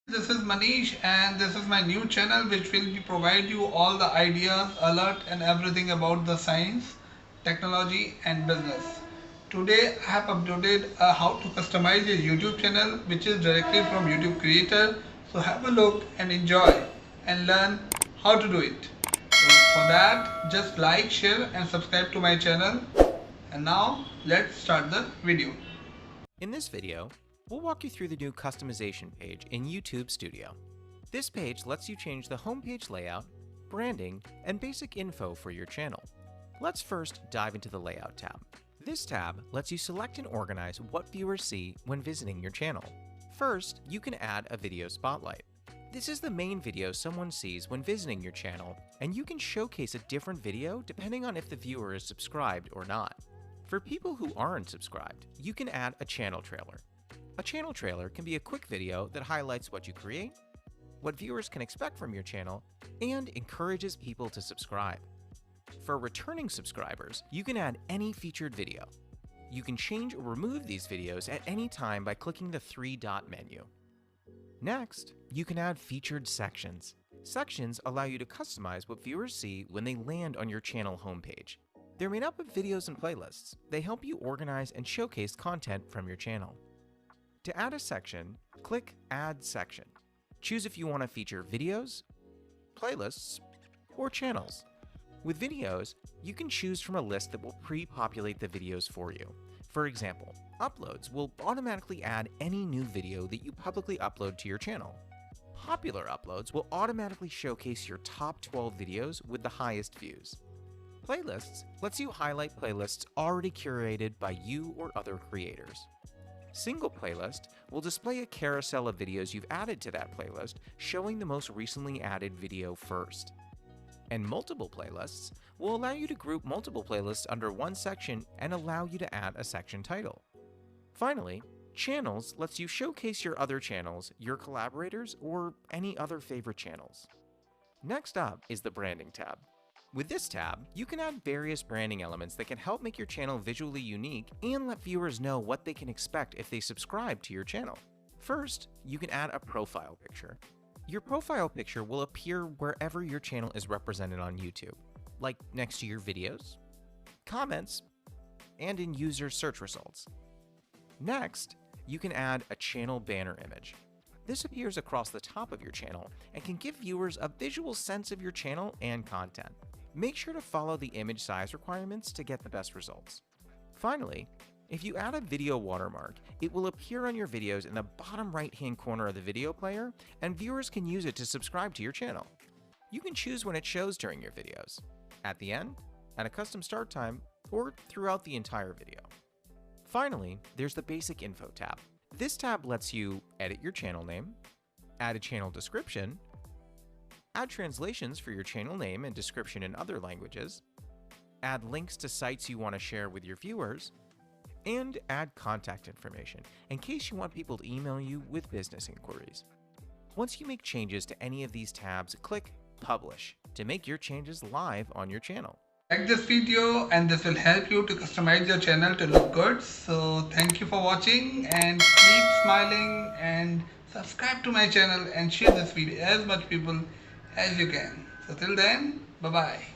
This is Manish and this is my new channel which will be provide you all the ideas, alert and everything about the science, technology and business. Today I have uploaded how to customize a YouTube channel which is directly from YouTube creator. So have a look and enjoy and learn how to do it. So for that just like, share and subscribe to my channel. And now let's start the video. In this video, we'll walk you through the new customization page in YouTube Studio. This page lets you change the homepage layout, branding, and basic info for your channel. Let's first dive into the Layout tab. This tab lets you select and organize what viewers see when visiting your channel. First, you can add a video spotlight. This is the main video someone sees when visiting your channel, and you can showcase a different video depending on if the viewer is subscribed or not. For people who aren't subscribed, you can add a channel trailer. A channel trailer can be a quick video that highlights what you create, what viewers can expect from your channel, and encourages people to subscribe. For returning subscribers, you can add any featured video. You can change or remove these videos at any time by clicking the three-dot menu. Next, you can add featured sections. Sections allow you to customize what viewers see when they land on your channel homepage. They're made up of videos and playlists. They help you organize and showcase content from your channel. To add a section, click Add Section. Choose if you want to feature videos, playlists, or channels. With videos, you can choose from a list that will pre-populate the videos for you. For example, uploads will automatically add any new video that you publicly upload to your channel. Popular uploads will automatically showcase your top 12 videos with the highest views. Playlists lets you highlight playlists already curated by you or other creators. Single playlist will display a carousel of videos you've added to that playlist, showing the most recently added video first. And multiple playlists will allow you to group multiple playlists under one section and allow you to add a section title. Finally, channels lets you showcase your other channels, your collaborators, or any other favorite channels. Next up is the Branding tab. With this tab, you can add various branding elements that can help make your channel visually unique and let viewers know what they can expect if they subscribe to your channel. First, you can add a profile picture. Your profile picture will appear wherever your channel is represented on YouTube, like next to your videos, comments, and in user search results. Next, you can add a channel banner image. This appears across the top of your channel and can give viewers a visual sense of your channel and content. Make sure to follow the image size requirements to get the best results. Finally, if you add a video watermark, it will appear on your videos in the bottom right-hand corner of the video player, and viewers can use it to subscribe to your channel. You can choose when it shows during your videos, at the end, at a custom start time, or throughout the entire video. Finally, there's the Basic Info tab. This tab lets you edit your channel name, add a channel description, add translations for your channel name and description in other languages, add links to sites you want to share with your viewers, and add contact information in case you want people to email you with business inquiries. Once you make changes to any of these tabs, click Publish to make your changes live on your channel. Like this video and this will help you to customize your channel to look good. So thank you for watching and keep smiling and subscribe to my channel and share this video as much people as you can. So till then, bye bye.